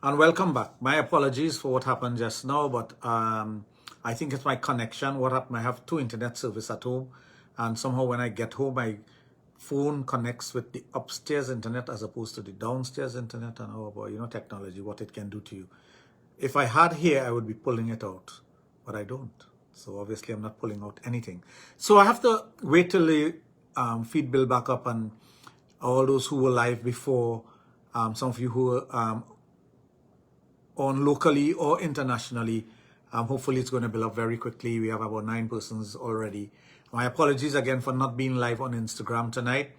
And welcome back. My apologies for what happened just now, but I think it's my connection. What happened? I have two internet service at home, and somehow when I get home, my phone connects with the upstairs internet as opposed to the downstairs internet. And oh boy, technology, what it can do to you. If I had here, I would be pulling it out, but I don't. So obviously, I'm not pulling out anything. So I have to wait till the feed build back up, and all those who were live before, some of you who were on locally or internationally. Hopefully it's going to build up very quickly. We have about 9 persons already. My apologies again for not being live on Instagram tonight.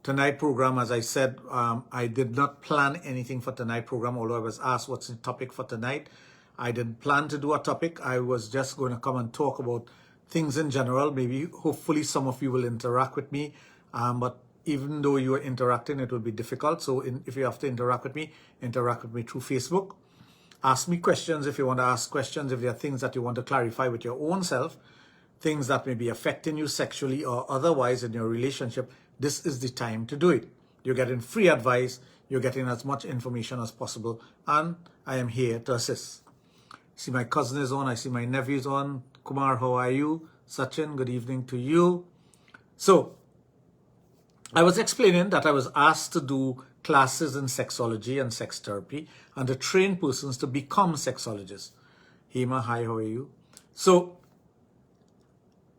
Tonight program, as I said, I did not plan anything for tonight program, although I was asked what's the topic for tonight. I didn't plan to do a topic. I was just going to come and talk about things in general. Maybe, hopefully some of you will interact with me. But even though you are interacting, it will be difficult. So if you have to interact with me through Facebook. Ask me questions if you want to ask questions, if there are things that you want to clarify with your own self, things that may be affecting you sexually or otherwise in your relationship. This is the time to do it. You're getting free advice. You're getting as much information as possible. And I am here to assist. See, my cousin is on. I see my nephew is on. Kumar, how are you? Sachin, good evening to you. So, I was explaining that I was asked to do classes in sexology and sex therapy and to train persons to become sexologists. Hema, hi, how are you? So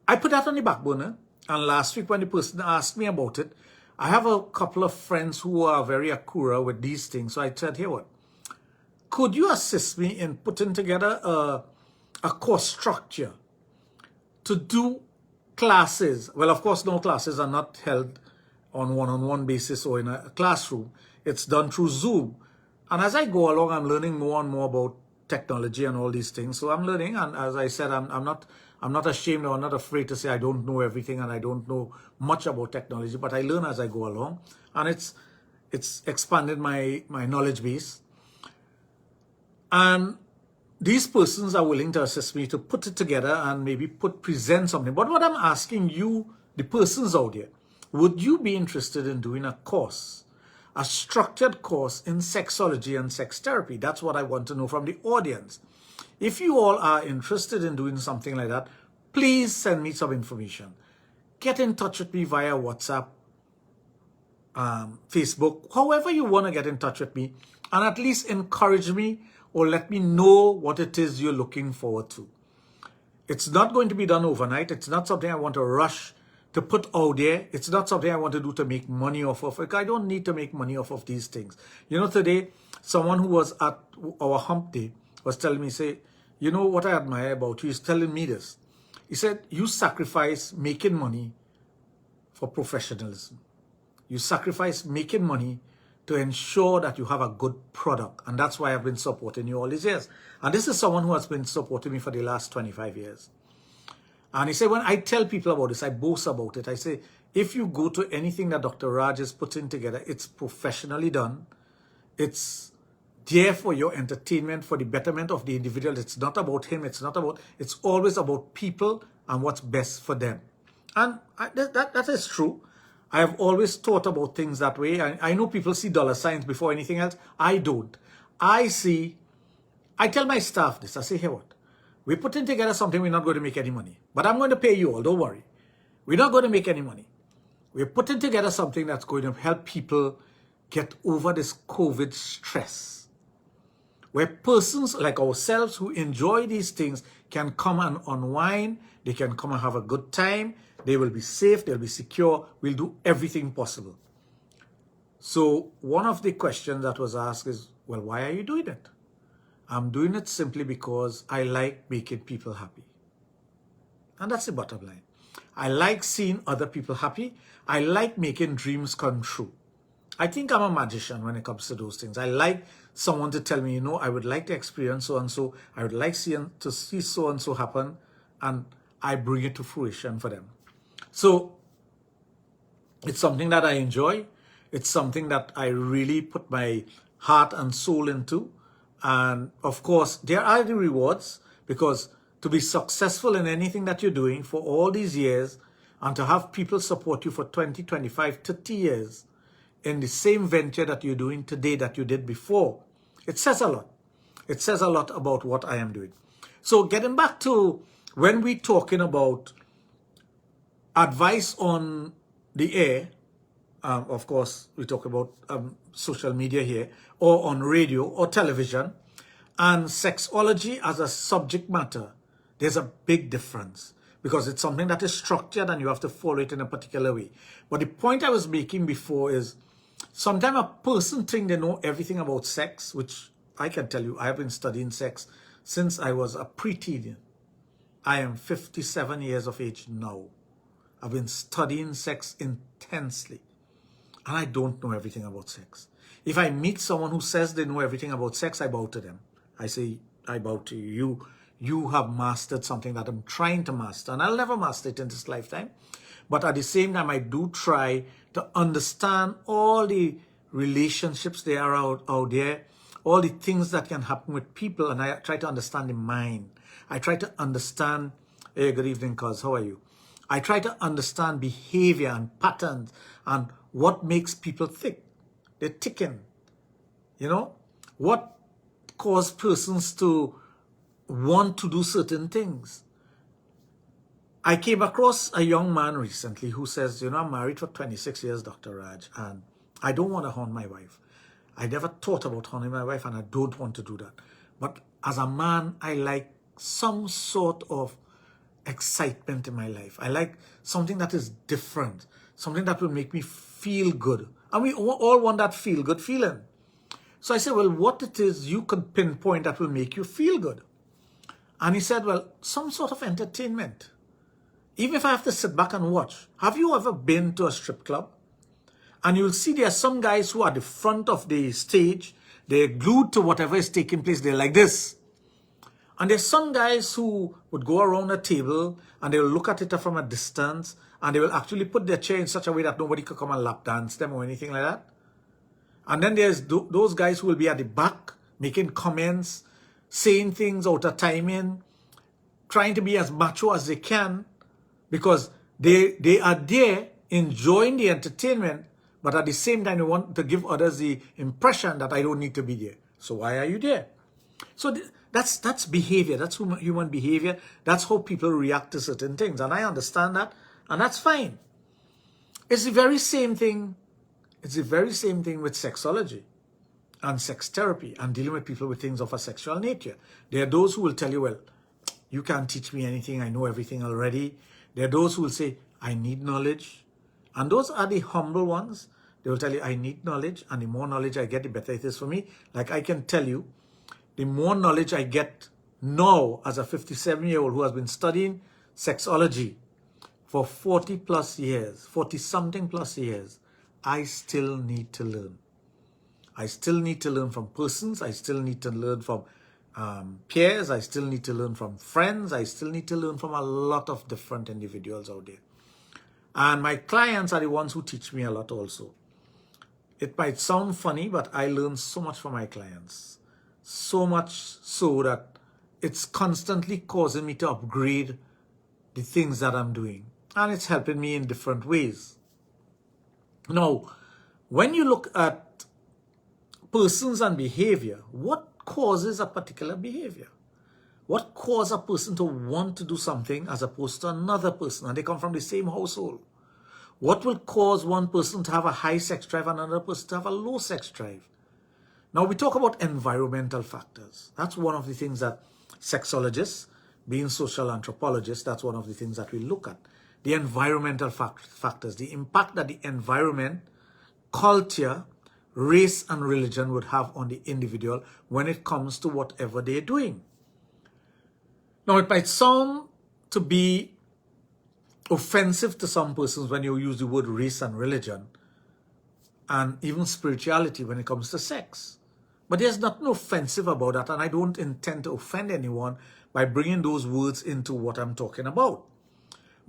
I put that on the back burner, and last week when the person asked me about it, I have a couple of friends who are very akura with these things. So I said, here what? Could you assist me in putting together a course structure to do classes? Well, of course, no classes are not held on one-on-one basis or in a classroom. It's done through Zoom. And as I go along, I'm learning more and more about technology and all these things. So I'm learning, and as I said, I'm not ashamed or not afraid to say I don't know everything and I don't know much about technology, but I learn as I go along, and it's expanded my knowledge base. And these persons are willing to assist me to put it together and maybe present something. But what I'm asking you, the persons out there, would you be interested in doing a course, a structured course in sexology and sex therapy? That's what I want to know from the audience. If you all are interested in doing something like that, please send me some information. Get in touch with me via WhatsApp, Facebook, however you want to get in touch with me, and at least encourage me or let me know what it is you're looking forward to. It's not going to be done overnight. It's not something I want to rush to put out there. It's not something I want to do to make money off of it. I don't need to make money off of these things. Today, someone who was at our hump day was telling me, say, you know what I admire about you? He's telling me this. He said, you sacrifice making money for professionalism. You sacrifice making money to ensure that you have a good product. And that's why I've been supporting you all these years. And this is someone who has been supporting me for the last 25 years. And he said, when I tell people about this, I boast about it. I say, if you go to anything that Dr. Raj is putting together, it's professionally done. It's there for your entertainment, for the betterment of the individual. It's not about him. It's always about people and what's best for them. And that is true. I have always thought about things that way. I know people see dollar signs before anything else. I don't. I tell my staff this. I say, here what? We're putting together something we're not going to make any money. But I'm going to pay you all, don't worry. We're not going to make any money. We're putting together something that's going to help people get over this COVID stress. Where persons like ourselves who enjoy these things can come and unwind. They can come and have a good time. They will be safe. They'll be secure. We'll do everything possible. So one of the questions that was asked is, well, why are you doing it? I'm doing it simply because I like making people happy. And that's the bottom line. I like seeing other people happy. I like making dreams come true. I think I'm a magician when it comes to those things. I like someone to tell me, I would like to experience so-and-so. I would like to see so-and-so happen. And I bring it to fruition for them. So it's something that I enjoy. It's something that I really put my heart and soul into. And of course, there are the rewards, because to be successful in anything that you're doing for all these years and to have people support you for 20, 25, 30 years in the same venture that you're doing today that you did before, It says a lot. It says a lot about what I am doing. So getting back to when we're talking about advice on the air, of course, we talk about social media here, or on radio or television, and sexology as a subject matter, there's a big difference because it's something that is structured and you have to follow it in a particular way. But the point I was making before is sometimes a person thinks they know everything about sex, which I can tell you, I have been studying sex since I was a preteen. I am 57 years of age now. I've been studying sex intensely. And I don't know everything about sex. If I meet someone who says they know everything about sex, I bow to them. I say, I bow to you. You have mastered something that I'm trying to master. And I'll never master it in this lifetime. But at the same time, I do try to understand all the relationships there are out there, all the things that can happen with people. And I try to understand the mind. I try to understand, hey, good evening, cuz, how are you? I try to understand behavior and patterns and what makes people tick. They're ticking. You know, what causes persons to want to do certain things. I came across a young man recently who says, you know, I'm married for 26 years, Dr. Raj, and I don't want to harm my wife. I never thought about harming my wife, and I don't want to do that. But as a man, I like some sort of excitement in my life. I like something that is different, something that will make me feel good. And we all want that feel-good feeling. So I said, well, what it is you could pinpoint that will make you feel good? And he said, well, some sort of entertainment. Even if I have to sit back and watch. Have you ever been to a strip club? And you'll see there are some guys who are at the front of the stage. They're glued to whatever is taking place. They're like this. And there's some guys who would go around a table and they will look at it from a distance and they will actually put their chair in such a way that nobody could come and lap dance them or anything like that. And then there's those guys who will be at the back making comments, saying things out of timing, trying to be as macho as they can because they are there enjoying the entertainment, but at the same time they want to give others the impression that I don't need to be there. So why are you there? So that's behavior. That's human behavior. That's how people react to certain things. And I understand that. And that's fine. It's the very same thing. It's the very same thing with sexology and sex therapy and dealing with people with things of a sexual nature. There are those who will tell you, well, you can't teach me anything. I know everything already. There are those who will say, I need knowledge. And those are the humble ones. They will tell you, I need knowledge. And the more knowledge I get, the better it is for me. Like I can tell you, the more knowledge I get now as a 57-year-old who has been studying sexology for 40 plus years, 40 something plus years, I still need to learn. I still need to learn from persons. I still need to learn from peers. I still need to learn from friends. I still need to learn from a lot of different individuals out there. And my clients are the ones who teach me a lot also. It might sound funny, but I learn so much from my clients. So much so that it's constantly causing me to upgrade the things that I'm doing. And it's helping me in different ways. Now, when you look at persons and behavior, what causes a particular behavior? What causes a person to want to do something as opposed to another person, and they come from the same household? What will cause one person to have a high sex drive and another person to have a low sex drive? Now, we talk about environmental factors. That's one of the things that sexologists, being social anthropologists, that's one of the things that we look at. The environmental factors, the impact that the environment, culture, race, and religion would have on the individual when it comes to whatever they're doing. Now, it might sound to be offensive to some persons when you use the word race and religion, and even spirituality when it comes to sex. But there's nothing offensive about that, and I don't intend to offend anyone by bringing those words into what I'm talking about.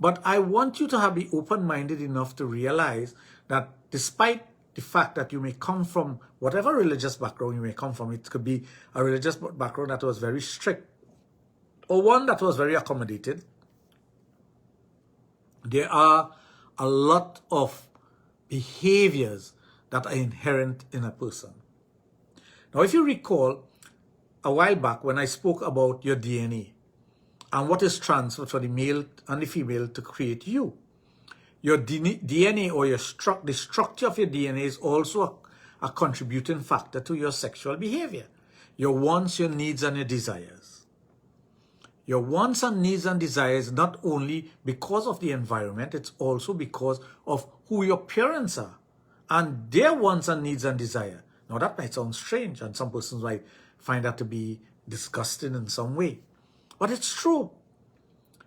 But I want you to be open-minded enough to realize that despite the fact that you may come from whatever religious background you may come from, it could be a religious background that was very strict or one that was very accommodated, there are a lot of behaviors that are inherent in a person. Now, if you recall, a while back when I spoke about your DNA and what is transferred from the male and the female to create you, your DNA or the structure of your DNA is also a contributing factor to your sexual behavior. Your wants, your needs, and your desires. Your wants and needs and desires not only because of the environment, it's also because of who your parents are and their wants and needs and desire. Now that might sound strange and some persons might find that to be disgusting in some way, but it's true.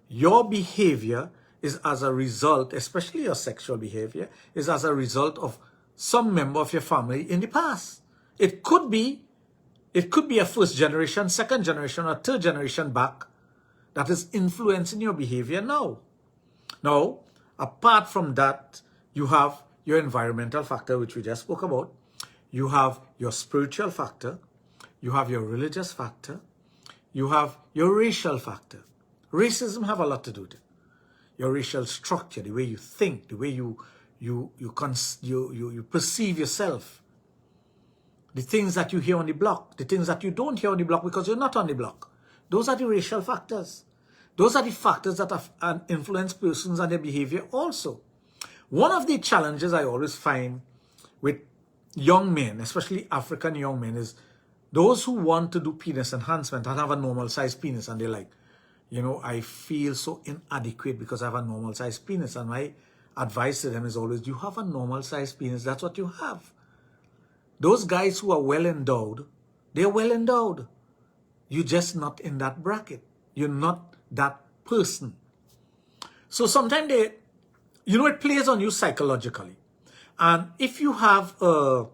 Your behavior is as a result, especially your sexual behavior, is as a result of some member of your family in the past. It could be a first generation, second generation, or third generation back that is influencing your behavior now. Now, apart from that, you have your environmental factor, which we just spoke about. You have your spiritual factor. You have your religious factor. You have your racial factor. Racism have a lot to do with it. Your racial structure, the way you think, the way you perceive yourself, the things that you hear on the block, the things that you don't hear on the block because you're not on the block. Those are the racial factors. Those are the factors that have influenced persons and their behavior also. One of the challenges I always find with young men, especially African young men, is those who want to do penis enhancement and have a normal sized penis, and they're like, you know, I feel so inadequate because I have a normal sized penis. And my advice to them is always, you have a normal sized penis. That's what you have. Those guys who are well endowed, they're well endowed. You're just not in that bracket. You're not that person. So sometimes it plays on you psychologically. And if you have an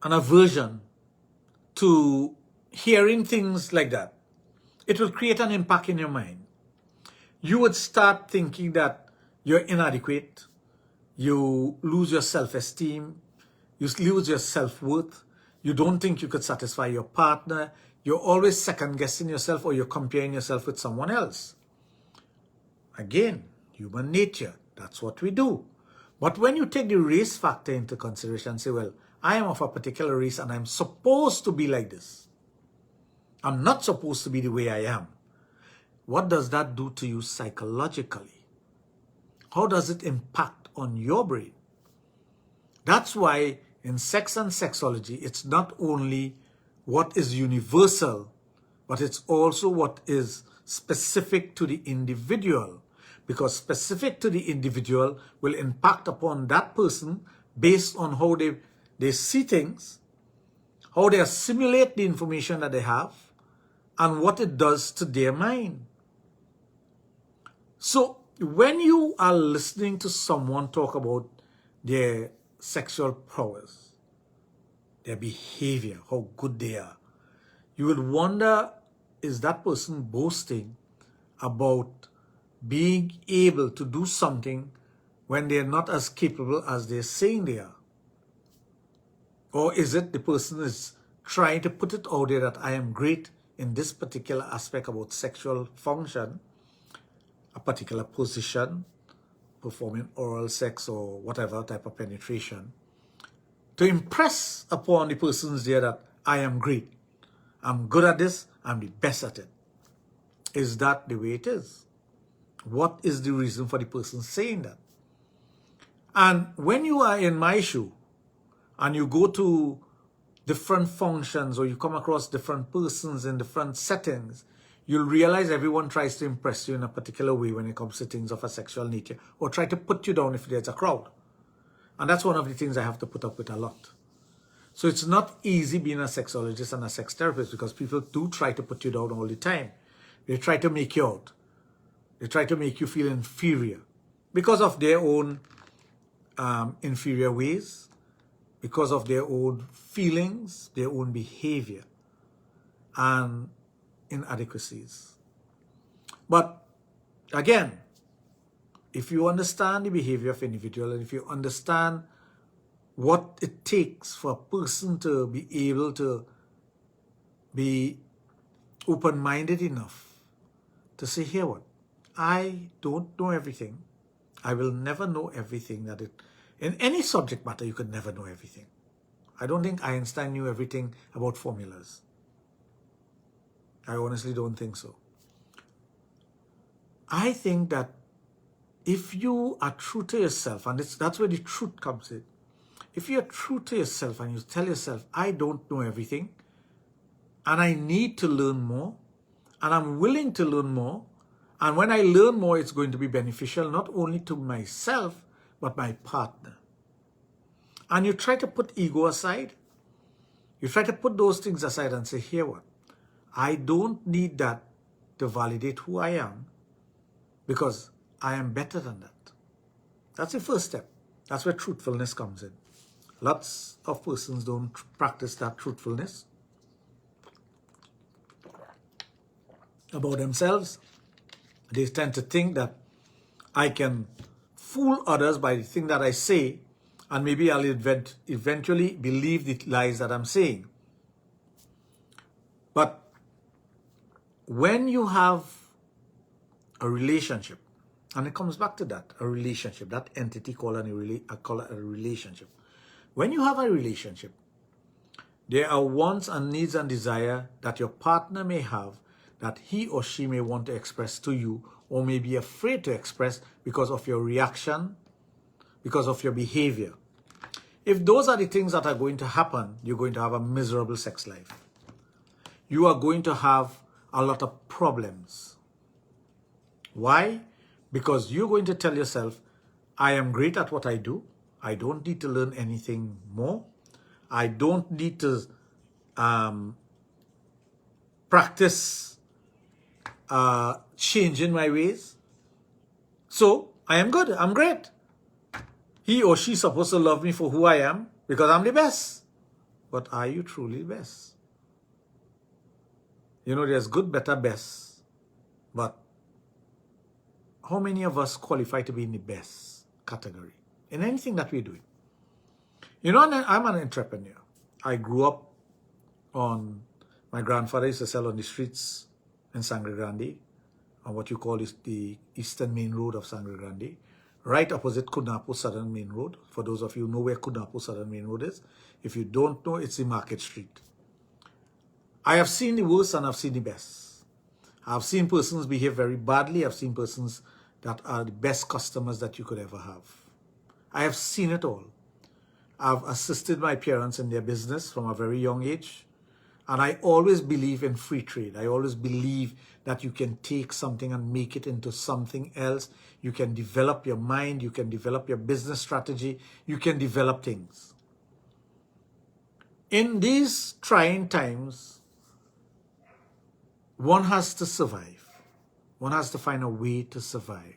aversion to hearing things like that, it will create an impact in your mind. You would start thinking that you're inadequate, you lose your self-esteem, you lose your self-worth, you don't think you could satisfy your partner, you're always second-guessing yourself or you're comparing yourself with someone else. Again, human nature, that's what we do. But when you take the race factor into consideration and say, well, I am of a particular race and I'm supposed to be like this, I'm not supposed to be the way I am. What does that do to you psychologically? How does it impact on your brain? That's why in sex and sexology, it's not only what is universal, but it's also what is specific to the individual. Because specific to the individual will impact upon that person based on how they see things, how they assimilate the information that they have, and what it does to their mind. So when you are listening to someone talk about their sexual prowess, their behavior, how good they are, you will wonder, is that person boasting about being able to do something when they're not as capable as they're saying they are? Or is it the person is trying to put it out there that I am great in this particular aspect about sexual function, a particular position, performing oral sex or whatever type of penetration, to impress upon the persons there that I am great, I'm good at this, I'm the best at it. Is that the way it is? What is the reason for the person saying that? And when you are in my shoe and you go to different functions or you come across different persons in different settings, you'll realize everyone tries to impress you in a particular way when it comes to things of a sexual nature, or try to put you down if there's a crowd. And that's one of the things I have to put up with a lot. So it's not easy being a sexologist and a sex therapist, because people do try to put you down all the time. They try to make you out. They try to make you feel inferior because of their own inferior ways, because of their own feelings, their own behavior, and inadequacies. But again, if you understand the behavior of individual, and if you understand what it takes for a person to be able to be open-minded enough to say, here I don't know everything. I will never know everything that In any subject matter, you could never know everything. I don't think Einstein knew everything about formulas. I honestly don't think so. I think that if you are true to yourself, and that's where the truth comes in. If you're true to yourself and you tell yourself, I don't know everything, and I need to learn more, and I'm willing to learn more, and when I learn more, it's going to be beneficial not only to myself, but my partner. And you try to put ego aside. You try to put those things aside and say, here what? I don't need that to validate who I am, because I am better than that. That's the first step. That's where truthfulness comes in. Lots of persons don't practice that truthfulness about themselves. They tend to think that I can fool others by the thing that I say, and maybe I'll eventually believe the lies that I'm saying. But when you have a relationship, and it comes back to that, a relationship, that entity called I call it a relationship. When you have a relationship, there are wants and needs and desire that your partner may have that he or she may want to express to you, or may be afraid to express because of your reaction, because of your behavior. If those are the things that are going to happen, you're going to have a miserable sex life. You are going to have a lot of problems. Why? Because you're going to tell yourself, I am great at what I do. I don't need to learn anything more. I don't need to practice changing my ways. So I am good. I'm great. He or she is supposed to love me for who I am because I'm the best. But are you truly the best? You know, there's good, better, best. But how many of us qualify to be in the best category in anything that we're doing? You know, I'm an entrepreneur. I grew up on, my grandfather used to sell on the streets in Sangre Grande, on what you call is the Eastern Main Road of Sangre Grande, right opposite Kunapo Southern Main Road. For those of you who know where Kunapo Southern Main Road is, if you don't know, it's the Market Street. I have seen the worst and I've seen the best. I've seen persons behave very badly. I've seen persons that are the best customers that you could ever have. I have seen it all. I've assisted my parents in their business from a very young age. And I always believe in free trade. I always believe that you can take something and make it into something else. You can develop your mind. You can develop your business strategy. You can develop things. In these trying times, one has to survive. One has to find a way to survive.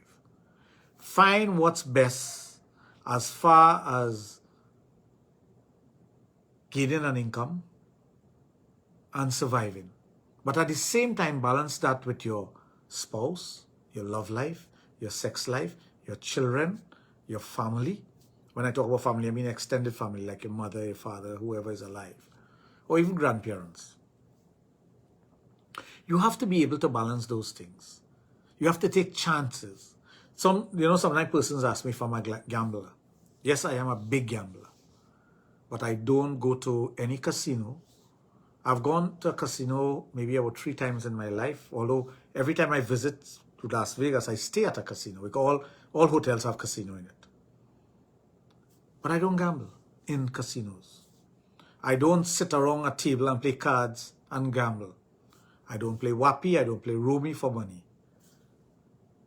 Find what's best as far as gaining an income and surviving. But at the same time, balance that with your spouse, your love life, your sex life, your children, your family. When I talk about family, I mean extended family, like your mother, your father, whoever is alive, or even grandparents. You have to be able to balance those things. You have to take chances. Sometimes persons ask me if I'm a gambler. Yes, I am a big gambler. But I don't go to any casino. I've gone to a casino maybe about 3 times in my life, although every time I visit to Las Vegas, I stay at a casino. Because all hotels have casino in it. But I don't gamble in casinos. I don't sit around a table and play cards and gamble. I don't play Wapi, I don't play Romy for money.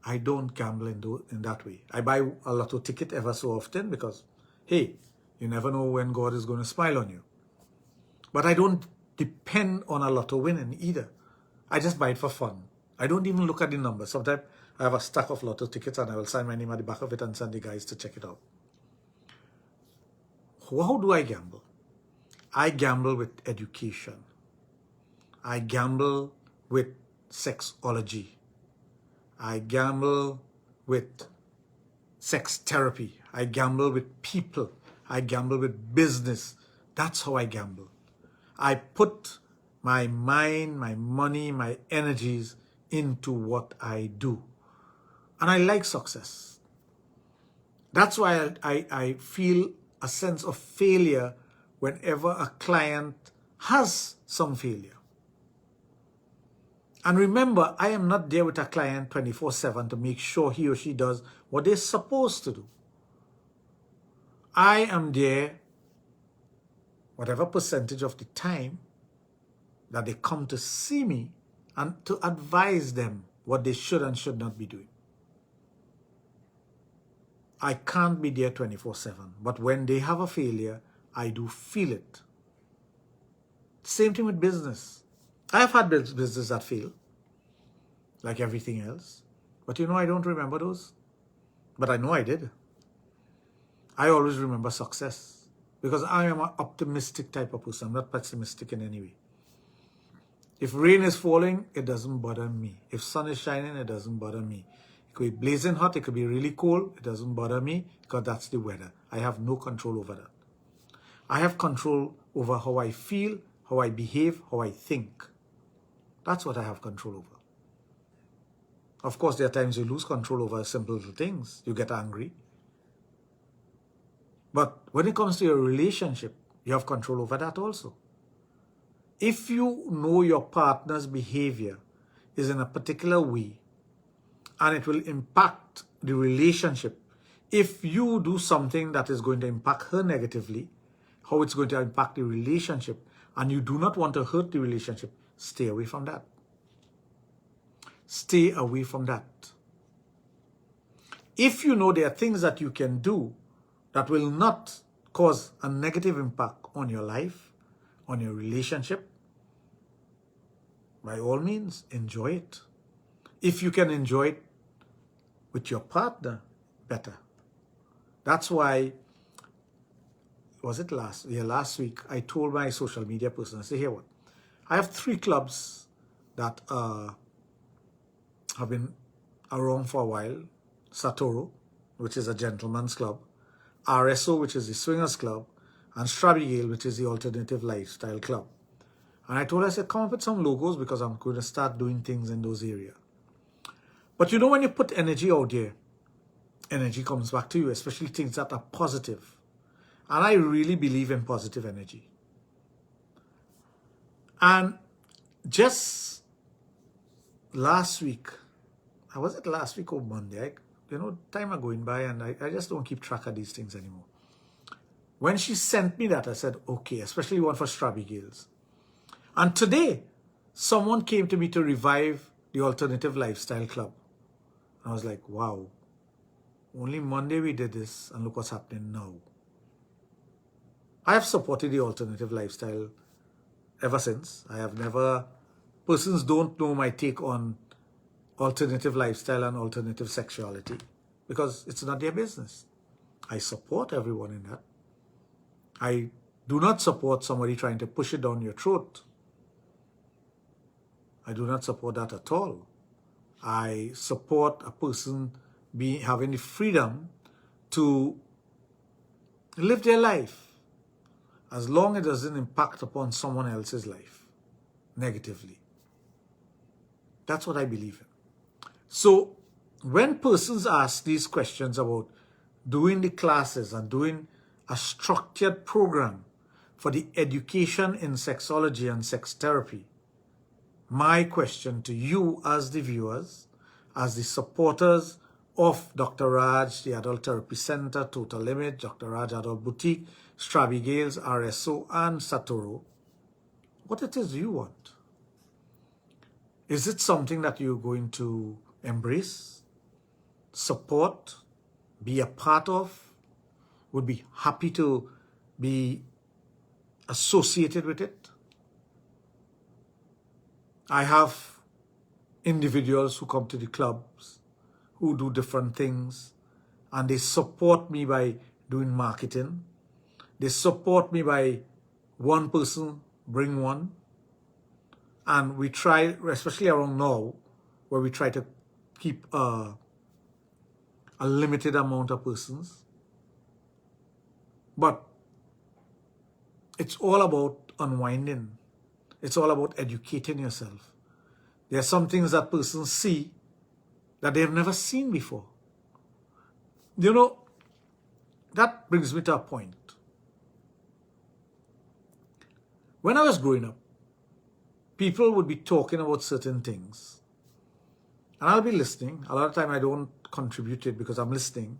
I don't gamble in that way. I buy a lotto ticket ever so often because, hey, you never know when God is going to smile on you. But I don't depend on a lotto winning either. I just buy it for fun. I don't even look at the numbers. Sometimes I have a stack of lotto tickets and I will sign my name at the back of it and send the guys to check it out. How do I gamble? I gamble with education. I gamble with sexology. I gamble with sex therapy. I gamble with people. I gamble with business. That's how I gamble. I put my mind, my money, my energies into what I do. And I like success. That's why I feel a sense of failure whenever a client has some failure. And remember, I am not there with a client 24/7 to make sure he or she does what they're supposed to do. I am there whatever percentage of the time that they come to see me and to advise them what they should and should not be doing. I can't be there 24/7, but when they have a failure, I do feel it. Same thing with business. I have had business that fail, like everything else. But I don't remember those. But I know I did. I always remember success because I am an optimistic type of person. I'm not pessimistic in any way. If rain is falling, it doesn't bother me. If sun is shining, it doesn't bother me. It could be blazing hot, it could be really cold, it doesn't bother me because that's the weather. I have no control over that. I have control over how I feel, how I behave, how I think. That's what I have control over. Of course, there are times you lose control over simple little things. You get angry. But when it comes to your relationship, you have control over that also. If you know your partner's behavior is in a particular way and it will impact the relationship, if you do something that is going to impact her negatively, how it's going to impact the relationship, and you do not want to hurt the relationship, stay away from that. Stay away from that. If you know there are things that you can do that will not cause a negative impact on your life, on your relationship, by all means, enjoy it. If you can enjoy it with your partner, better. That's why, was it last week, I told my social media person, I said, here what? I have 3 clubs that have been around for a while. Satoru, which is a gentleman's club, RSO, which is the swingers club, and Strabigale, which is the alternative lifestyle club. And I told her, I said, come up with some logos because I'm going to start doing things in those areas. But when you put energy out there, energy comes back to you, especially things that are positive. And I really believe in positive energy. And just last week, was it last week or Monday? Time are going by and I just don't keep track of these things anymore. When she sent me that, I said, okay, especially one for Strabigales. And today, someone came to me to revive the Alternative Lifestyle Club. I was like, wow, only Monday we did this and look what's happening now. I have supported the Alternative Lifestyle ever since. Persons don't know my take on alternative lifestyle and alternative sexuality because it's not their business. I support everyone in that. I do not support somebody trying to push it down your throat. I do not support that at all. I support a person having the freedom to live their life as long as it doesn't impact upon someone else's life negatively. That's what I believe in. So when persons ask these questions about doing the classes and doing a structured program for the education in sexology and sex therapy, my question to you as the viewers, as the supporters of Dr. Raj, the Adult Therapy Center, Total Limit, Dr. Raj Adult Boutique, Strabigales, RSO, and Satoru, what it is you want. Is it something that you're going to embrace, support, be a part of, would be happy to be associated with it? I have individuals who come to the clubs who do different things and they support me by doing marketing. They support me by one person bring one. And we try, especially around now, where we try to keep a limited amount of persons. But it's all about unwinding. It's all about educating yourself. There are some things that persons see that they've never seen before. that brings me to a point. When I was growing up, people would be talking about certain things, and I'll be listening. A lot of time I don't contribute to it because I'm listening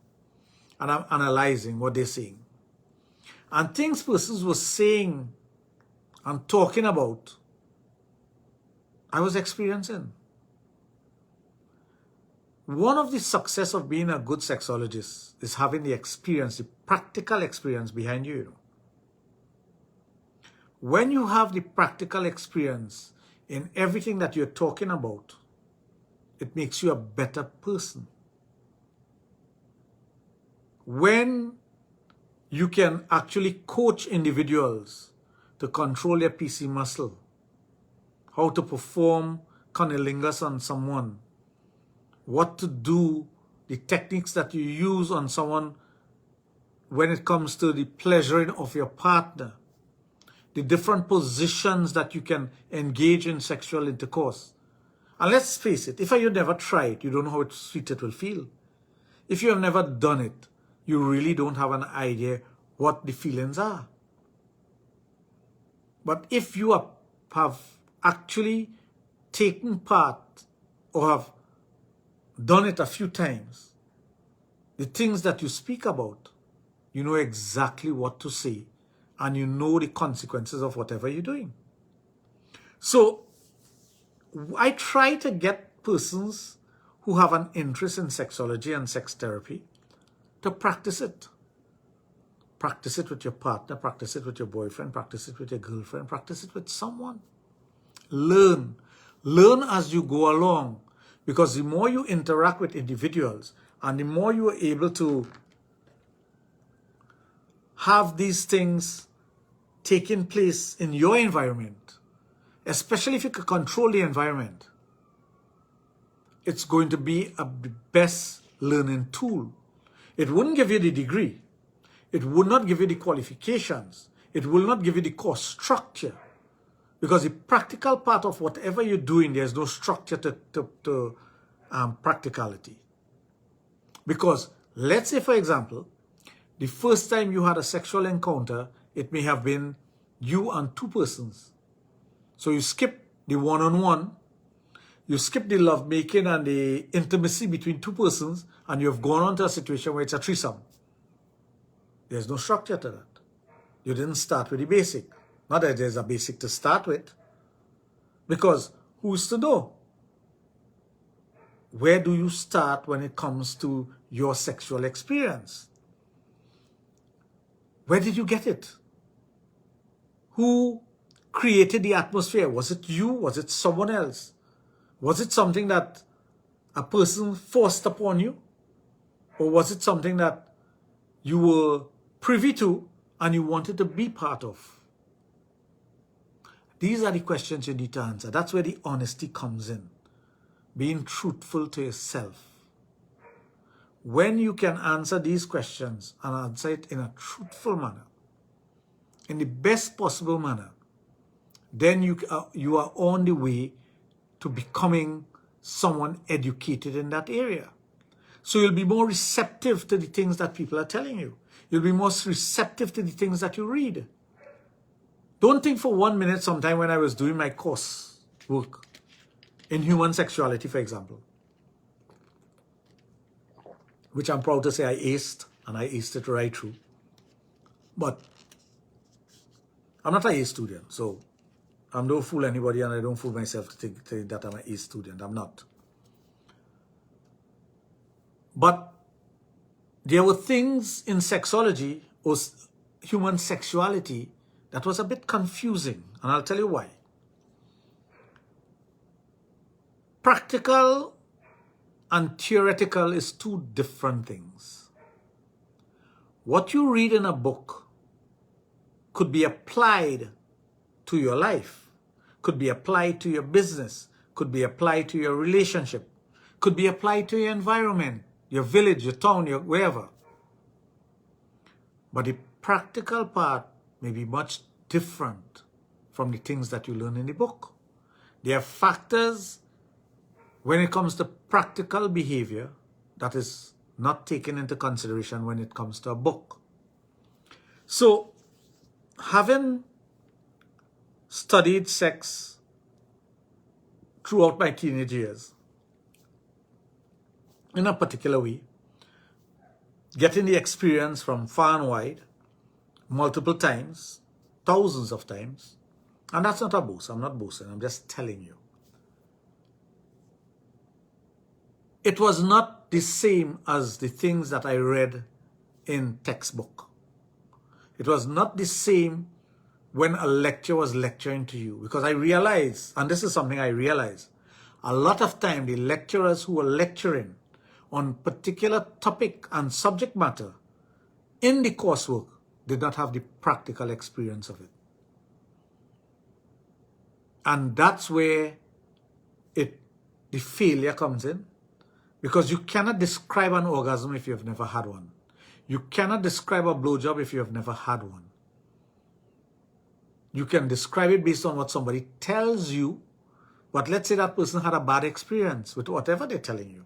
and I'm analyzing what they're saying. And things persons were saying and talking about, I was experiencing. One of the success of being a good sexologist is having the experience, the practical experience behind you. When you have the practical experience in everything that you're talking about, it makes you a better person. When you can actually coach individuals to control their PC muscle, how to perform cunnilingus on someone, what to do, the techniques that you use on someone when it comes to the pleasuring of your partner, the different positions that you can engage in sexual intercourse. And let's face it, if you never try it, you don't know how sweet it will feel. If you have never done it, you really don't have an idea what the feelings are. But if you have actually taken part or have done it a few times, the things that you speak about, you know exactly what to say, and you know the consequences of whatever you're doing. So I try to get persons who have an interest in sexology and sex therapy to practice it. Practice it with your partner, practice it with your boyfriend, practice it with your girlfriend, practice it with someone. Learn. Learn as you go along, because the more you interact with individuals and the more you are able to have these things taking place in your environment, especially if you can control the environment, it's going to be the best learning tool. It wouldn't give you the degree. It would not give you the qualifications. It will not give you the course structure. Because the practical part of whatever you're doing, there's no structure to practicality. Because let's say, for example, the first time you had a sexual encounter, it may have been you and two persons. So you skip the one-on-one, you skip the lovemaking and the intimacy between two persons, and you have gone on to a situation where it's a threesome. There's no structure to that. You didn't start with the basic. Not that there's a basic to start with. Because who's to know? Where do you start when it comes to your sexual experience? Where did you get it? Who created the atmosphere? Was it you? Was it someone else? Was it something that a person forced upon you? Or was it something that you were privy to and you wanted to be part of? These are the questions you need to answer. That's where the honesty comes in. Being truthful to yourself. When you can answer these questions and answer it in a truthful manner, in the best possible manner, then you are on the way to becoming someone educated in that area. So you'll be more receptive to the things that people are telling you. You'll be more receptive to the things that you read. Don't think for 1 minute sometime when I was doing my course work in human sexuality, for example, which I'm proud to say I aced, and I aced it right through. But I'm not an A student, so I don't fool anybody, and I don't fool myself to think that I'm an A student. I'm not. But there were things in sexology or human sexuality that was a bit confusing, and I'll tell you why. Practical and theoretical is two different things. What you read in a book could be applied to your life, could be applied to your business, could be applied to your relationship, could be applied to your environment, your village, your town, your wherever. But the practical part may be much different from the things that you learn in the book. There are factors when it comes to practical behavior that is not taken into consideration when it comes to a book. So, having studied sex throughout my teenage years in a particular way, getting the experience from far and wide, multiple times, thousands of times, and that's not a boast. I'm not boasting. I'm just telling you. It was not the same as the things that I read in textbook. It was not the same when a lecturer was lecturing to you, because I realized, and this is something I realized, a lot of time the lecturers who were lecturing on particular topic and subject matter in the coursework did not have the practical experience of it. And that's where the failure comes in, because you cannot describe an orgasm if you have never had one. You cannot describe a blowjob if you have never had one. You can describe it based on what somebody tells you, but let's say that person had a bad experience with whatever they're telling you.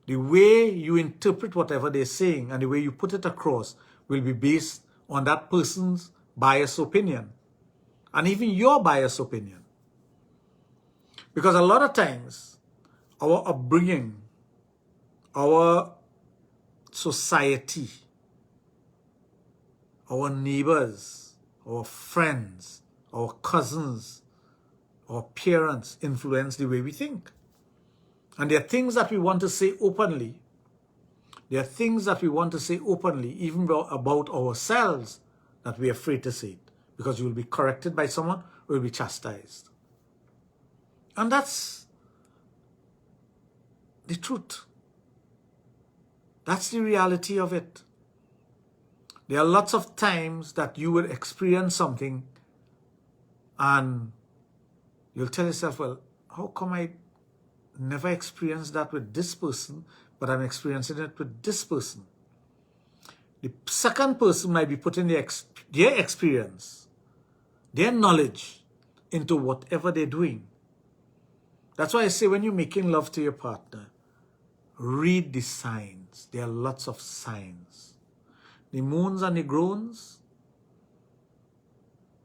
The way you interpret whatever they're saying and the way you put it across will be based on that person's biased opinion, and even your biased opinion. Because a lot of times, our upbringing, our society, our neighbors, our friends, our cousins, our parents influence the way we think. And there are things that we want to say openly. There are things that we want to say openly, even about ourselves, that we're afraid to say it, because you will be corrected by someone or you'll be chastised. And that's the truth. That's the reality of it. There are lots of times that you will experience something and you'll tell yourself, well, how come I never experienced that with this person, but I'm experiencing it with this person? The second person might be putting their experience, their knowledge into whatever they're doing. That's why I say when you're making love to your partner, read the signs. There are lots of signs. The moans and the groans,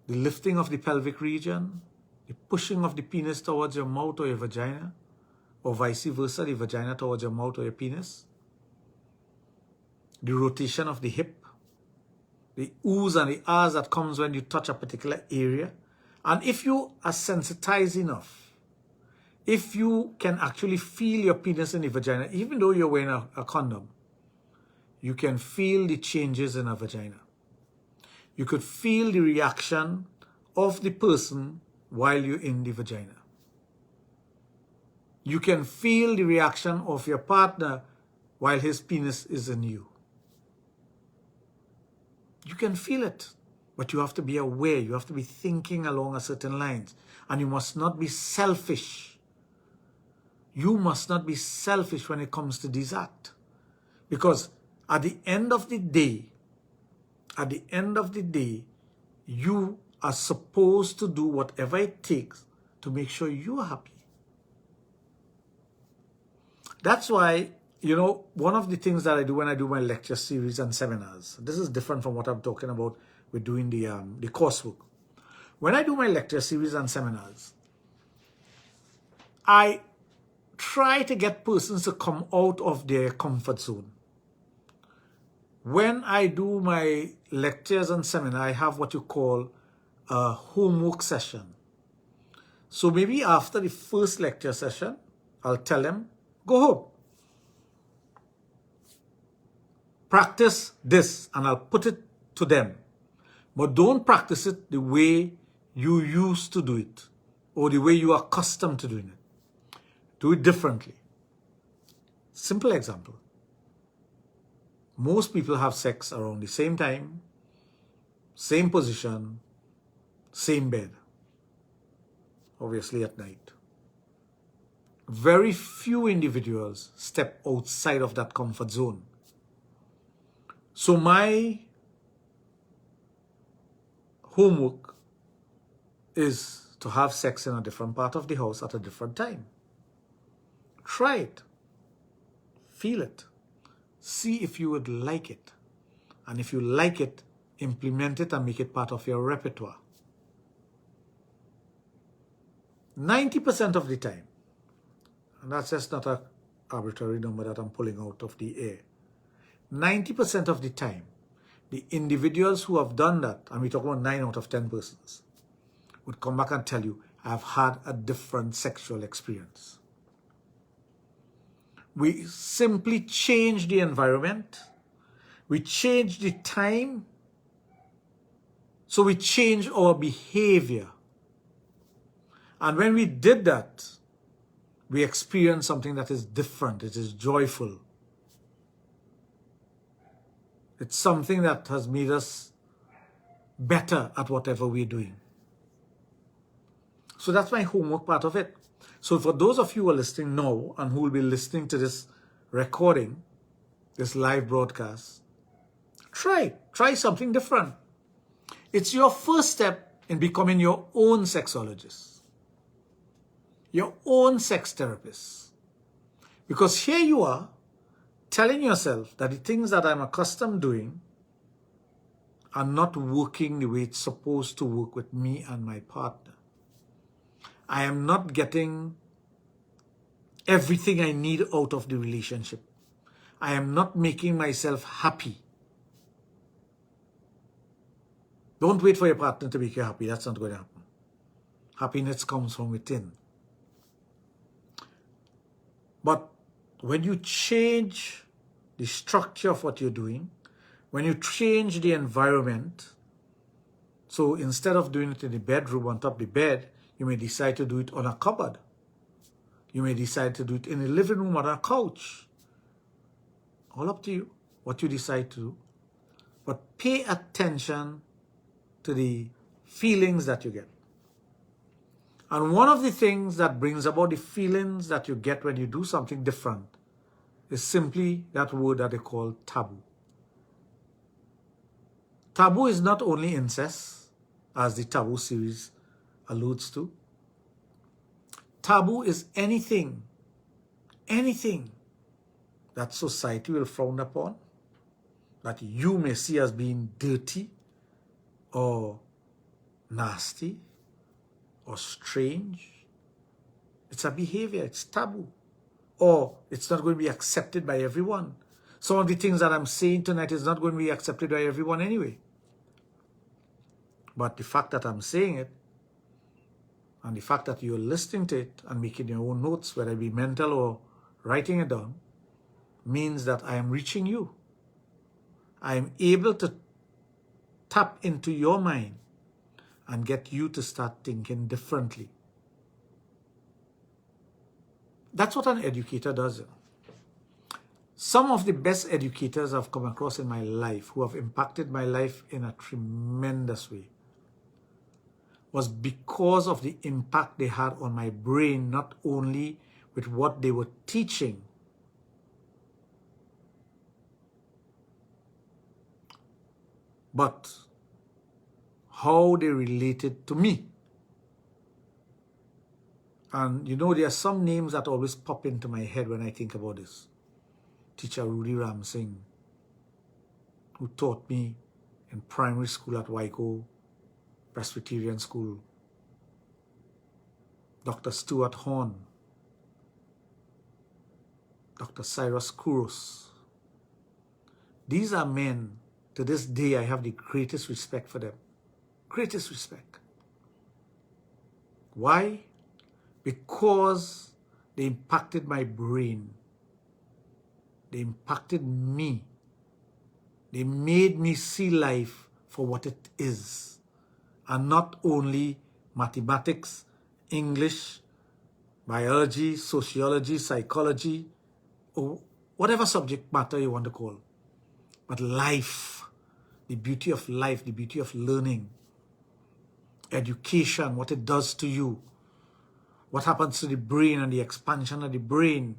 the lifting of the pelvic region, the pushing of the penis towards your mouth or your vagina, or vice versa, the vagina towards your mouth or your penis, the rotation of the hip, the oohs and the ahs that comes when you touch a particular area. And if you are sensitized enough, if you can actually feel your penis in the vagina, even though you're wearing a condom, you can feel the changes in a vagina. You could feel the reaction of the person while you're in the vagina. You can feel the reaction of your partner while his penis is in you. You can feel it, but you have to be aware. You have to be thinking along a certain lines. And you must not be selfish. You must not be selfish when it comes to this act. Because at the end of the day, you are supposed to do whatever it takes to make sure you are happy. That's why, one of the things that I do when I do my lecture series and seminars, this is different from what I'm talking about with doing the coursework. When I do my lecture series and seminars, I try to get persons to come out of their comfort zone. When I do my lectures and seminar, I have what you call a homework session. So maybe after the first lecture session, I'll tell them, go home. Practice this, and I'll put it to them. But don't practice it the way you used to do it or the way you are accustomed to doing it. Do it differently. Simple example. Most people have sex around the same time, same position, same bed. Obviously at night. Very few individuals step outside of that comfort zone. So my homework is to have sex in a different part of the house at a different time. Try it. Feel it. See if you would like it. And if you like it, implement it and make it part of your repertoire. 90% of the time, and that's just not an arbitrary number that I'm pulling out of the air, 90% of the time, the individuals who have done that, and we talk about 9 out of 10 persons, would come back and tell you, I've had a different sexual experience. We simply change the environment, we change the time, so we change our behavior. And when we did that, we experienced something that is different, it is joyful. It's something that has made us better at whatever we're doing. So that's my homework part of it. So for those of you who are listening now and who will be listening to this recording, this live broadcast, try something different. It's your first step in becoming your own sexologist, your own sex therapist. Because here you are telling yourself that the things that I'm accustomed doing are not working the way it's supposed to work with me and my partner. I am not getting everything I need out of the relationship. I am not making myself happy. Don't wait for your partner to make you happy. That's not going to happen. Happiness comes from within. But when you change the structure of what you're doing, when you change the environment, so instead of doing it in the bedroom on top of the bed, you may decide to do it on a cupboard. You may decide to do it in the living room or on a couch. All up to you, what you decide to do. But pay attention to the feelings that you get. And one of the things that brings about the feelings that you get when you do something different is simply that word that they call taboo. Taboo is not only incest, as the Taboo series alludes to. Taboo is anything that society will frown upon, that you may see as being dirty or nasty or strange. It's a behavior, it's taboo. Or it's not going to be accepted by everyone. Some of the things that I'm saying tonight is not going to be accepted by everyone anyway. But the fact that I'm saying it, and the fact that you're listening to it and making your own notes, whether it be mental or writing it down, means that I am reaching you. I am able to tap into your mind and get you to start thinking differently. That's what an educator does. Some of the best educators I've come across in my life, who have impacted my life in a tremendous way, was because of the impact they had on my brain, not only with what they were teaching, but how they related to me. And you know, there are some names that always pop into my head when I think about this. Teacher Rudy Ram Singh, who taught me in primary school at Waiko Presbyterian School. Dr. Stuart Horn, Dr. Cyrus Kouros. These are men, to this day I have the greatest respect for them. Greatest respect. Why? Because they impacted my brain. They impacted me. They made me see life for what it is. And not only mathematics, English, biology, sociology, psychology, or whatever subject matter you want to call. But life, the beauty of life, the beauty of learning, education, what it does to you, what happens to the brain and the expansion of the brain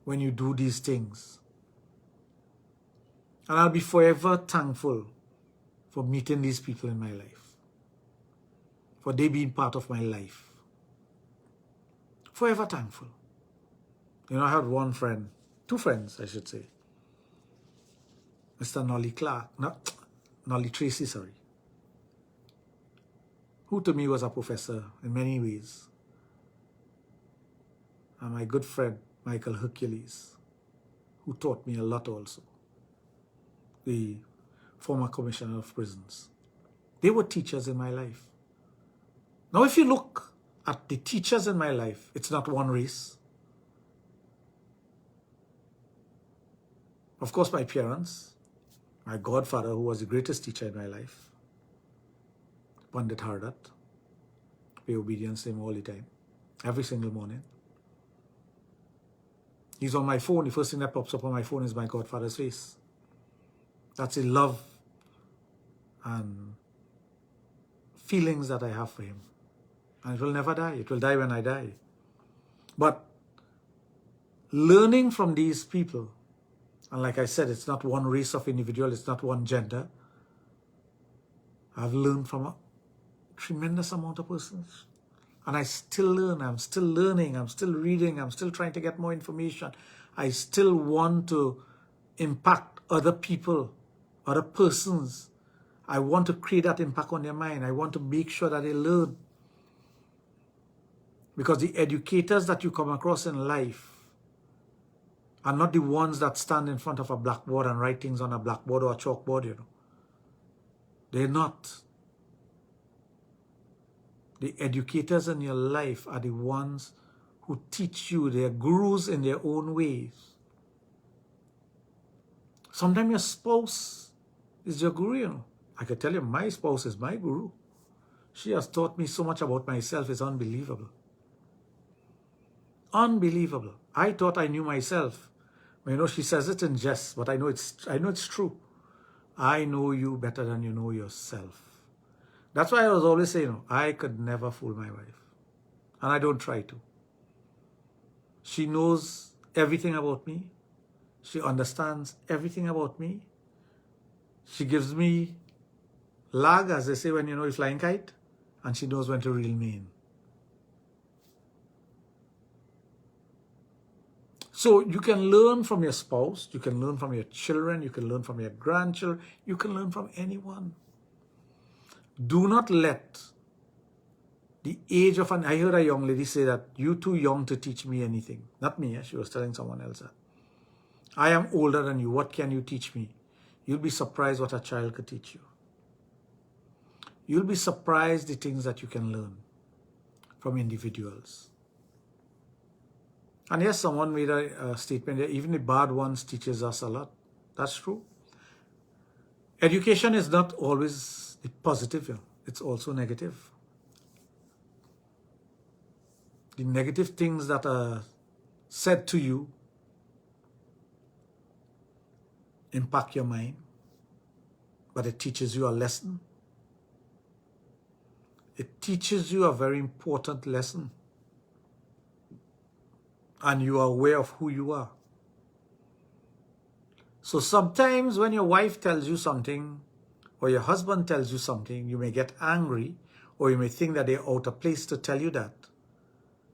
when you do these things. And I'll be forever thankful for meeting these people in my life, for they being part of my life. Forever thankful. You know, I had one friend, two friends, I should say. Mr. Nolly Clark, not Nolly Tracy, sorry, who to me was a professor in many ways, and my good friend Michael Hercules, who taught me a lot also, the former commissioner of prisons. They were teachers in my life. Now, if you look at the teachers in my life, it's not one race. Of course, my parents, my godfather, who was the greatest teacher in my life, Pandit Hardat, pay obedience to him all the time, every single morning. He's on my phone. The first thing that pops up on my phone is my godfather's face. That's the love and feelings that I have for him. And it will never die. It will die when I die. But learning from these people, and like I said, it's not one race of individual, it's not one gender. I've learned from a tremendous amount of persons. And I still learn, I'm still learning, I'm still reading, I'm still trying to get more information. I still want to impact other people, other persons. I want to create that impact on their mind. I want to make sure that they learn. Because the educators that you come across in life are not the ones that stand in front of a blackboard and write things on a blackboard or a chalkboard, you know. They're not. The educators in your life are the ones who teach you. They're gurus in their own ways. Sometimes your spouse is your guru, you know. I can tell you, my spouse is my guru. She has taught me so much about myself. It's unbelievable. Unbelievable. I thought I knew myself. You know, she says it in jest, but I know it's true. I know you better than you know yourself. That's why I was always saying, you know, I could never fool my wife. And I don't try to. She knows everything about me. She understands everything about me. She gives me lag, as they say when you know you're flying kite, and she knows when to reel me in. So you can learn from your spouse, you can learn from your children, you can learn from your grandchildren, you can learn from anyone. Do not let the age of I heard a young lady say that, you're too young to teach me anything. Not me, she was telling someone else that. I am older than you, what can you teach me? You'll be surprised what a child could teach you. You'll be surprised the things that you can learn from individuals. And yes, someone made a statement there, even the bad ones teaches us a lot. That's true. Education is not always positive, you know. It's also negative. The negative things that are said to you impact your mind, but it teaches you a lesson. It teaches you a very important lesson. And you are aware of who you are. So sometimes when your wife tells you something, or your husband tells you something, you may get angry, or you may think that they're out of place to tell you that.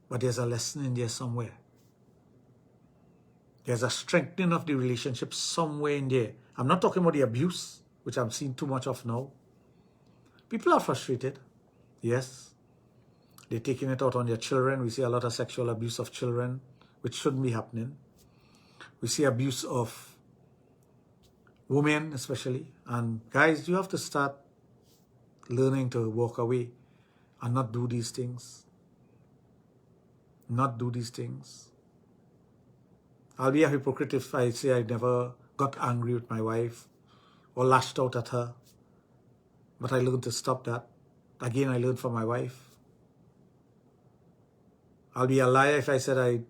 But there's a lesson in there somewhere. There's a strengthening of the relationship somewhere in there. I'm not talking about the abuse, which I'm seeing too much of now. People are frustrated. Yes. They're taking it out on their children. We see a lot of sexual abuse of children, which shouldn't be happening. We see abuse of women especially. And guys, you have to start learning to walk away and not do these things. Not do these things. I'll be a hypocrite if I say I never got angry with my wife or lashed out at her. But I learned to stop that. Again, I learned from my wife. I'll be a liar if I said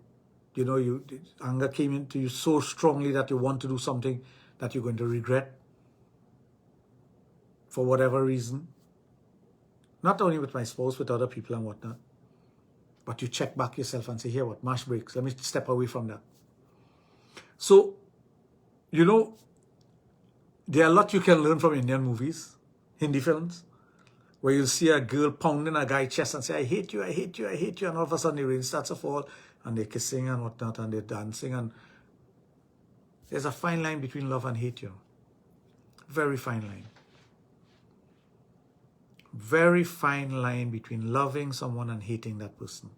anger came into you so strongly that you want to do something that you're going to regret for whatever reason. Not only with my spouse, with other people and whatnot. But you check back yourself and say, here, what, mash breaks. Let me step away from that. So, you know, there are a lot you can learn from Indian movies, Hindi films, where you'll see a girl pounding a guy's chest and say, I hate you, I hate you, I hate you. And all of a sudden the rain starts to fall and they're kissing and whatnot and they're dancing. And there's a fine line between love and hate, you know. Very fine line. Very fine line between loving someone and hating that person.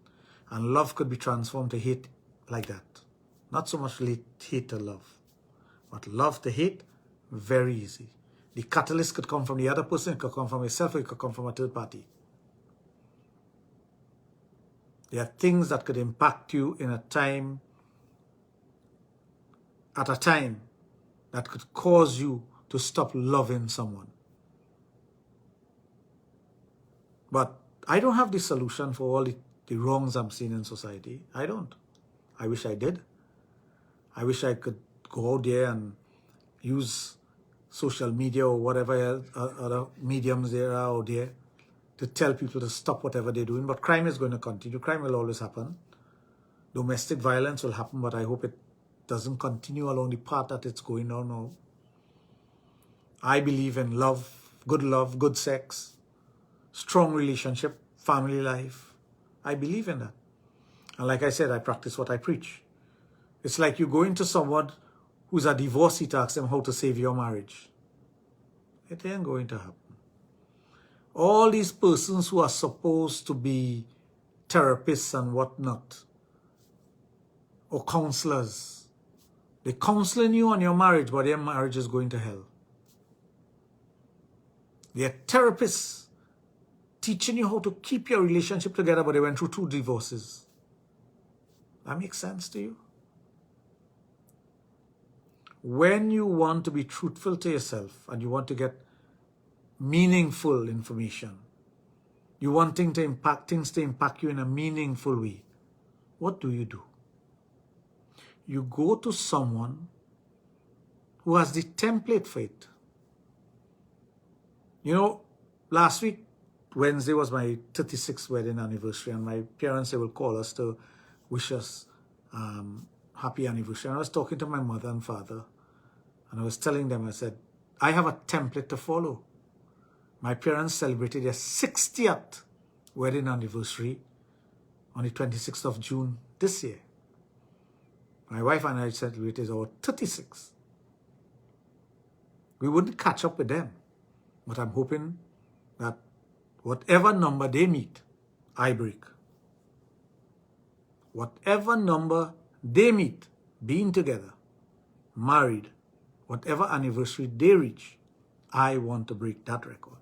And love could be transformed to hate like that. Not so much hate to love, but love to hate, very easy. The catalyst could come from the other person, it could come from yourself, or it could come from a third party. There are things that could impact you in a time, at a time, that could cause you to stop loving someone. But I don't have the solution for all the wrongs I'm seeing in society. I don't. I wish I did. I wish I could go out there and use social media or whatever other mediums there are out there to tell people to stop whatever they're doing. But crime is going to continue. Crime will always happen. Domestic violence will happen, but I hope it doesn't continue along the path that it's going on now. I believe in love, good sex, strong relationship, family life. I believe in that. And like I said, I practice what I preach. It's like you go into someone who's a divorcee to ask them how to save your marriage. It ain't going to happen. All these persons who are supposed to be therapists and whatnot, or counselors, they're counseling you on your marriage, but your marriage is going to hell. They're therapists teaching you how to keep your relationship together, but they went through 2 divorces. That makes sense to you? When you want to be truthful to yourself and you want to get meaningful information, you want things to impact you in a meaningful way, what do? You go to someone who has the template for it. You know, last week, Wednesday, was my 36th wedding anniversary, and my parents, they will call us to wish us happy anniversary. And I was talking to my mother and father, and I was telling them, I said, I have a template to follow. My parents celebrated their 60th wedding anniversary on the 26th of June this year. My wife and I celebrated our 36th. We wouldn't catch up with them, but I'm hoping that whatever number they meet, I break. Whatever number they meet, being together, married, whatever anniversary they reach, I want to break that record.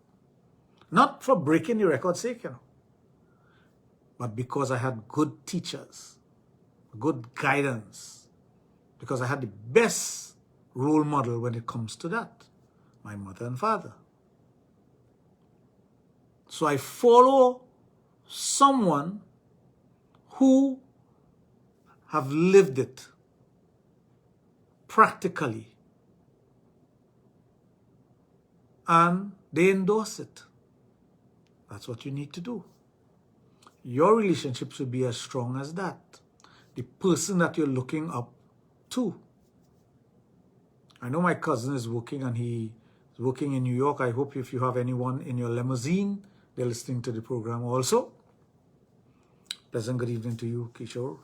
Not for breaking the record's sake, but because I had good teachers, good guidance, because I had the best role model when it comes to that, my mother and father. So I follow someone who have lived it practically, and they endorse it. That's what you need to do. Your relationship should be as strong as that. The person that you're looking up to. I know my cousin is working, and he is working in New York. I hope if you have anyone in your limousine, they're listening to the program also. Pleasant good evening to you, Kishore.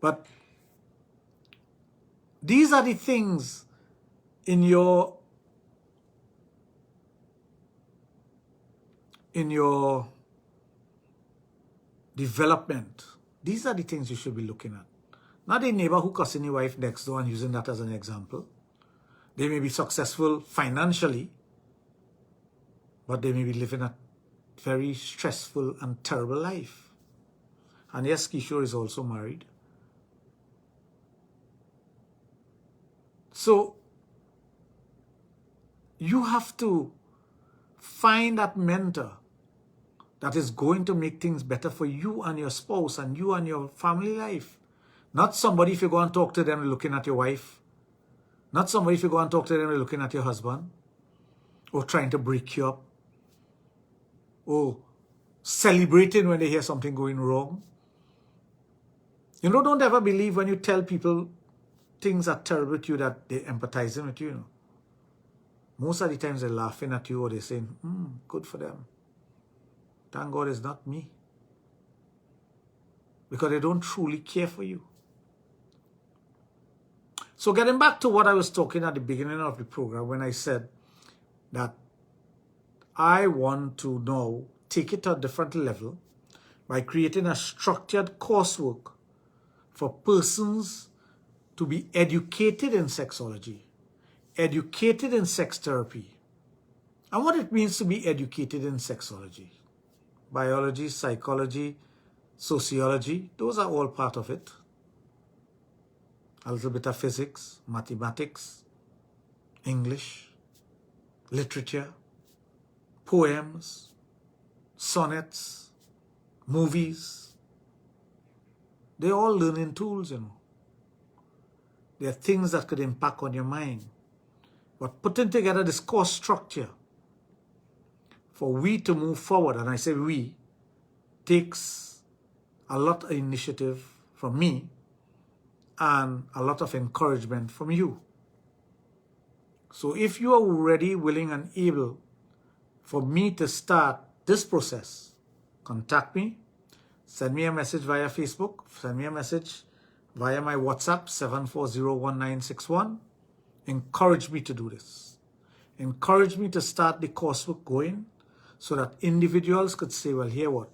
But these are the things in your development. These are the things you should be looking at. Not a neighbor who cussing your wife next door and using that as an example. They may be successful financially, but they may be living a very stressful and terrible life. And yes, Kishore is also married. So you have to find that mentor that is going to make things better for you and your spouse and you and your family life. Not somebody, if you go and talk to them, looking at your wife. Not somebody, if you go and talk to them, looking at your husband. Or trying to break you up. Or celebrating when they hear something going wrong. You know, don't ever believe when you tell people things are terrible with you that they're empathizing with you. Most of the times they're laughing at you or they're saying, good for them. Thank God it's not me. Because they don't truly care for you. So getting back to what I was talking at the beginning of the program when I said that I want to now take it to a different level by creating a structured coursework for persons to be educated in sexology, educated in sex therapy, and what it means to be educated in sexology. Biology, psychology, sociology, those are all part of it. A little bit of physics, mathematics, English, literature, poems, sonnets, movies. They're all learning tools, you know. They're things that could impact on your mind. But putting together this course structure for we to move forward, and I say we, takes a lot of initiative from me and a lot of encouragement from you. So if you are already willing and able for me to start this process, contact me, send me a message via Facebook, send me a message via my WhatsApp, 7401961. Encourage me to do this. Encourage me to start the coursework going so that individuals could say, well, here what?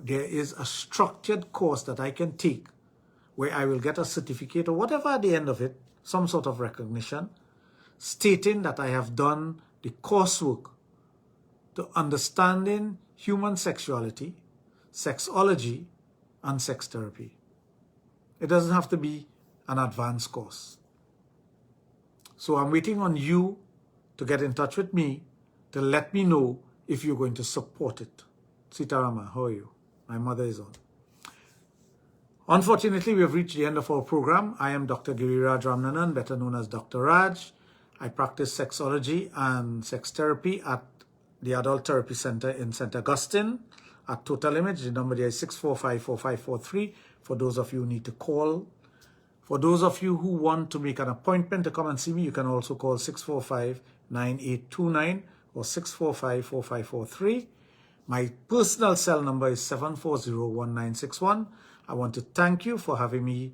There is a structured course that I can take where I will get a certificate or whatever at the end of it, some sort of recognition, stating that I have done the coursework to understanding human sexuality, sexology, and sex therapy. It doesn't have to be an advanced course. So I'm waiting on you to get in touch with me to let me know if you're going to support it. Sitarama, how are you? My mother is on. Unfortunately, we have reached the end of our program. I am Dr. Giriraj Ramnanan, better known as Dr. Raj. I practice sexology and sex therapy at the Adult Therapy Center in St. Augustine at Total Image. The number there is 645-4543 for those of you who need to call. For those of you who want to make an appointment to come and see me, you can also call 645-9829 or 645-4543. My personal cell number is 7401961. I want to thank you for having me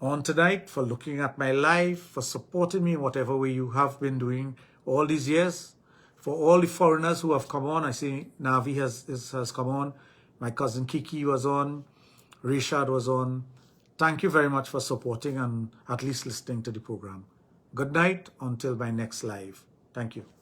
on tonight, for looking at my life, for supporting me in whatever way you have been doing all these years. For all the foreigners who have come on, I see Navi has come on. My cousin Kiki was on. Rishad was on. Thank you very much for supporting and at least listening to the program. Good night until my next live. Thank you.